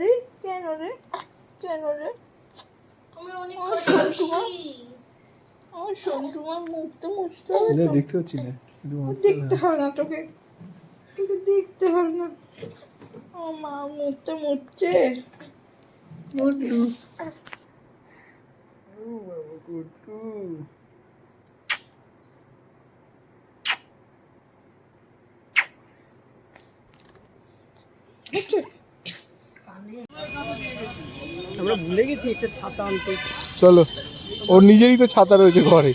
রে কেন রে কেন রে আমার সন্টুমার মুখটা মুছতে হবে তো? দেখতে পাচ্ছি না, দেখতে হবে না তোকে, তোকে দেখতে হবে না। ও মা মুখটা মুছছে। গুড্ডু আমরা ভুলে গেছি একটা ছাতা আনতে। চলো, ওর নিজেরই তো ছাতা রয়েছে ঘরে।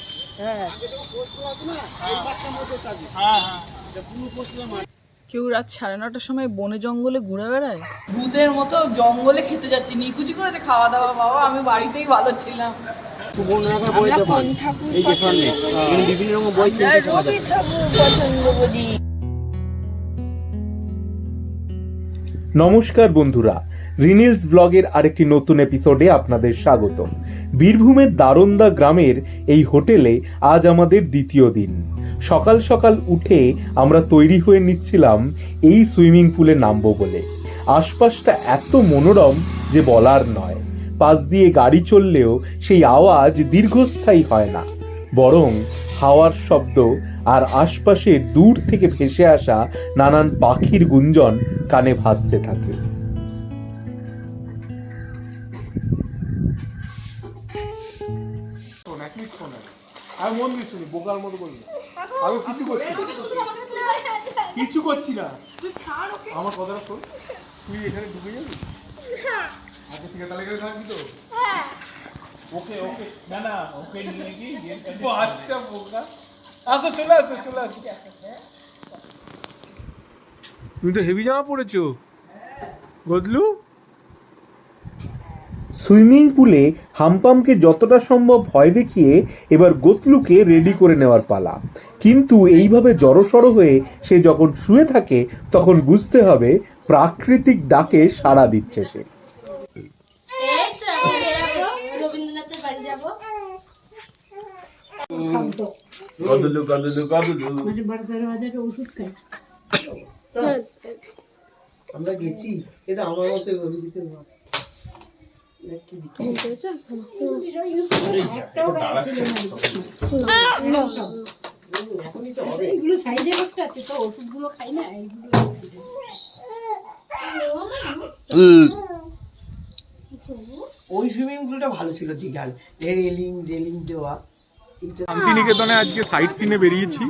কেউ রাত 9:30টার সময় বনে জঙ্গলে ঘুরে বেড়ায়? ভূতের মতো জঙ্গলে খেতে যাচ্ছি, নিকুচি করেছে খাওয়া দাওয়া। বাবা আমি বাড়িতেই ভালো ছিলাম। বিভিন্ন রকম বই রবি ঠাকুর পছন্দ করি। নমস্কার বন্ধুরা, রিনিলস ব্লগের আরেকটি নতুন এপিসোডে আপনাদের স্বাগত। বীরভূমের দারোন্দা গ্রামের এই হোটেলে আজ আমাদের দ্বিতীয় দিন। সকাল সকাল উঠে আমরা তৈরি হয়ে নিচ্ছিলাম এই সুইমিং পুলে নামবো বলে। আশপাশটা এত মনোরম যে বলার নয়। পাশ দিয়ে গাড়ি চললেও সেই আওয়াজ দীর্ঘস্থায়ী হয় না, বরং হাওয়ার শব্দ আর আশপাশে দূর থেকে ভেসে আসা নানান পাখির গুঞ্জন কানে ভাসতে থাকে। আমি মন দিয়ে শুনি, বোকার মতো বলি না। আমি কিছু করছি না, কিছু করছি না। আমার কথাটা শোন, তুই এখানে ঢুকে যাবি। আচ্ছা ঠিক আছে, তাহলে এখানে থাকবি তো? ওকে ওকে, না না ওকে নিয়ে গিয়ে আচ্ছা বোকা, আসো চলে আসো চলে আসো। তুমি তো হেভি জামা পরেছো গদলু। সুইমিং পুলে হাম্পামকে যতটা সম্ভব ভয় দেখিয়ে এবার গতলুকে রেডি করে নেওয়ার পালা। কিন্তু এইভাবে জড়সড় হয়ে সে যখন শুয়ে থাকে তখন বুঝতে হবে প্রাকৃতিক ডাকে সাড়া দিচ্ছে সে। রবীন্দ্রনাথের বাড়ি যাবো। গদলু গদলু গদলু। ওষুধ খাই। আমরা গেছি, এটা আমার মতো অভিজিৎ এগুলো সাইডে করতে আছে তো, ওষুধগুলো খাই না ওই সুইমিং পুলটা ভালো ছিল, দীঘার রেলিং রেলিং দেওয়া। শান্তিনিকেতনে আজকে সাইট সিনে বেরিয়েছি।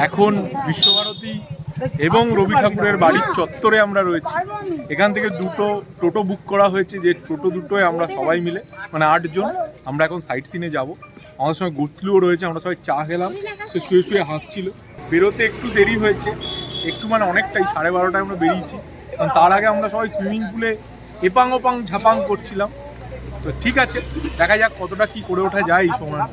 এখন বিশ্বভারতী এবং রবি ঠাকুরের বাড়ির চত্বরে আমরা রয়েছি। এখান থেকে দুটো টোটো বুক করা হয়েছে, যে টোটো দুটোয় আমরা সবাই মিলে মানে 8 জন আমরা এখন সাইট সিনে যাবো। আমাদের সঙ্গে গুতলুও রয়েছে। আমরা সবাই চা খেলাম, সে শুয়ে শুয়ে হাসছিল। বেরোতে একটু দেরি হয়েছে, একটু মানে অনেকটাই, 12:30টায় আমরা বেরিয়েছি। কারণ তার আগে আমরা সবাই সুইমিং পুলে এপাং ওপাং ঝাপাং করছিলাম। তো ঠিক আছে, দেখা যাক কতটা কি করে ওঠা যায় এই সময়।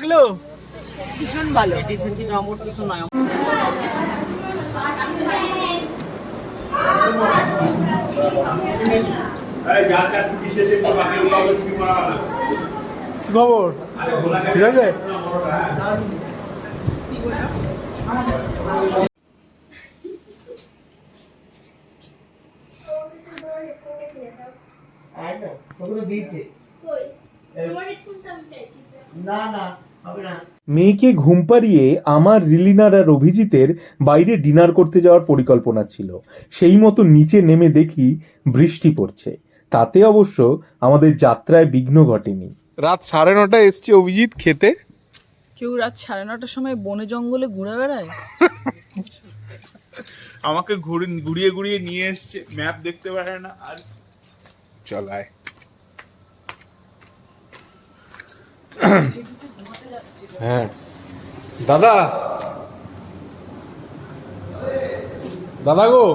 লাগলো? ভীষণ ভালো। কি খবর? ঠিক আছে। না না হবে না। মেয়েকে ঘুম পাড়িয়ে আমার রিলিনার আর অভিজিতের বাইরে ডিনার করতে যাওয়ার পরিকল্পনা ছিল। সেই মতো নিচে নেমে দেখি বৃষ্টি পড়ছে। তাতে অবশ্য আমাদের যাত্রায় বিঘ্ন ঘটেনি। রাত 9:30 এসছে অভিজিৎ খেতে। কেউ রাত 9:30টার সময় বনে জঙ্গলে ঘুরে বেড়ায়? আমাকে ঘুরিয়ে ঘুরিয়ে নিয়ে এসছে, ম্যাপ দেখতে পারে না। আর চলায় হ্যাঁ দাদা, দাদা গো,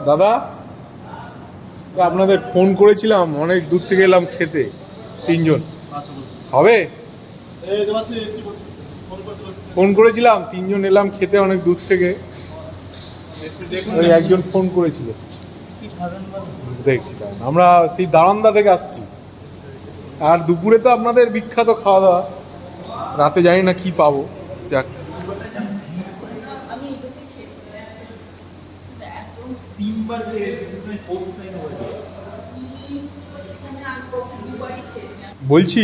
দাদা আপনাদের ফোন করেছিলাম, অনেক দূর থেকে এলাম খেতে, 3 জন হবে? ফোন করেছিলাম, 3 জন এলাম খেতে অনেক দূর থেকে। ওই একজন ফোন করেছিল, দেখছিলাম। আমরা সেই দারোয়ান্দা থেকে আসছি। আর দুপুরে তো আপনাদের বিখ্যাত খাওয়া দাওয়া, রাতে জানি না কি পাবো। যাক, বলছি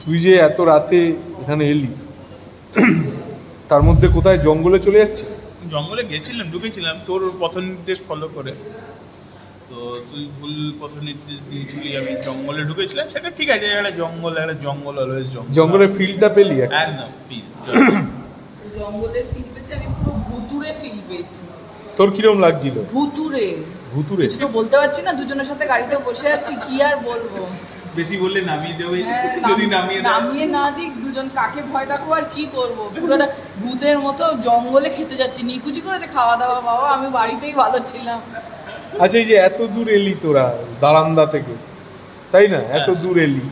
তুই যে এত রাতে এখানে এলি, তার মধ্যে কোথায় জঙ্গলে চলে যাচ্ছে? জঙ্গলে গেছিলাম, ঢুকেছিলাম তোর পথ নির্দেশ ফলো করে। তো তুই ভুল পথ নির্দেশ দিয়েছিলি, আমি জঙ্গলে ঢুকেছিলাম। সেটা ঠিক আছে, একটা জঙ্গল অলওয়েজ জঙ্গলের ফিলটা পেলি? একদম ফিল জঙ্গলের ফিল পেয়েছি আমি, পুরো ভুতুরে ফিল পেয়েছি। তোর কিরম লাগছিল? ভুতুরে ভুতুরে কিছু তো বলতে পারছি না, দুজনের সাথে গাড়িতে বসে আছি, কি আর বলবো। বেশি বললে নামিয়ে দেবে, হ্যাঁ, যদি নামিয়ে নামিয়ে না দিক, দুজন কাকে ভয় দেখাবো আর কি করবো। পুরোটা ভূতের মতো জঙ্গলে খেতে যাচ্ছি, নিকুচি করেছে খাওয়া দাওয়া। বাবা আমি বাড়িতেই ভালো ছিলাম। আচ্ছা, এই যে এত দূর এলি তোরা দারান্দা থেকে, তাই না? এত দূর এলি,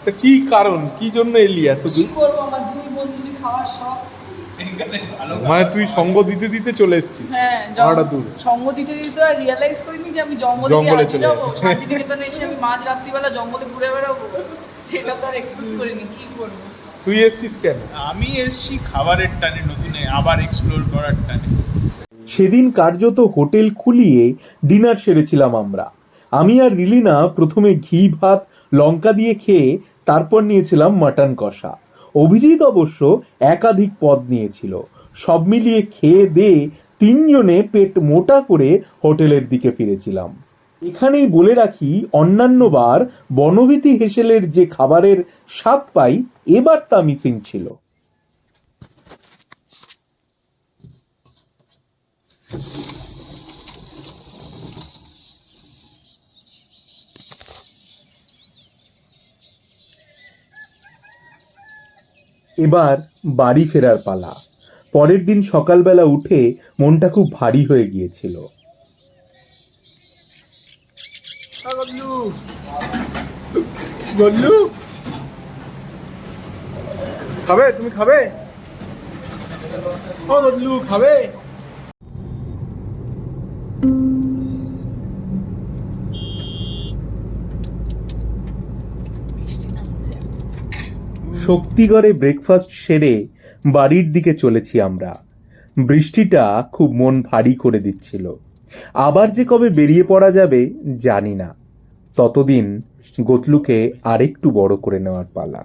তা কি কারণ, কি জন্য এলি এত কি দূর? করবো, আমার দুই বন্ধুরই খাওয়ার শখ। মানে তুই সঙ্গ দিতে দিতে চলে এসেছিস? হ্যাঁ, আমারটা দূর। সঙ্গ দিতে দিতে আর রিয়েলাইজ করিনি যে আমি জঙ্গলে জঙ্গলে চলে যাবো। যাচ্ছি। শান্তিনিকেতনে এসে আমি মাঝ রাত্রিবেলা জঙ্গলে ঘুরে বেড়াবো, সেটা তো আর এক্সপেক্ট করিনি। কি করবো। তুই এসেছিস কেন? আমি এসছি খাবারের টানে, নতুন আবার এক্সপ্লোর করার টানে। সেদিন কার্যত হোটেল খুলিয়ে ডিনার সেরেছিলাম আমরা। আমি আর রিলিনা প্রথমে ঘি ভাত লঙ্কা দিয়ে খেয়ে তারপর নিয়েছিলাম মাটন কষা। অভিজিৎ অবশ্য একাধিক পদ নিয়েছিল। সব মিলিয়ে খেয়ে দিয়ে 3 জনে পেট মোটা করে হোটেলের দিকে ফিরেছিলাম। এখানেই বলে রাখি, অন্যান্যবার বনবীথি হেসেলের যে খাবারের স্বাদ পাই, এবার তা মিসিং ছিল। এবার বাড়ি ফেরার পালা। পরের দিন সকালবেলা উঠে মনটা খুব ভারী হয়ে গিয়েছিল। গল্লু খাবে? তুমি খাবে? ও গল্লু খাবে? শক্তিগড়ে ব্রেকফাস্ট সেরে বাড়ির দিকে চলেছি আমরা। বৃষ্টিটা খুব মন ভারী করে দিচ্ছিল। আবার যে কবে বেরিয়ে পড়া যাবে জানি না। ততদিন গতলুকে আরেকটু বড় করে নেওয়ার পালা।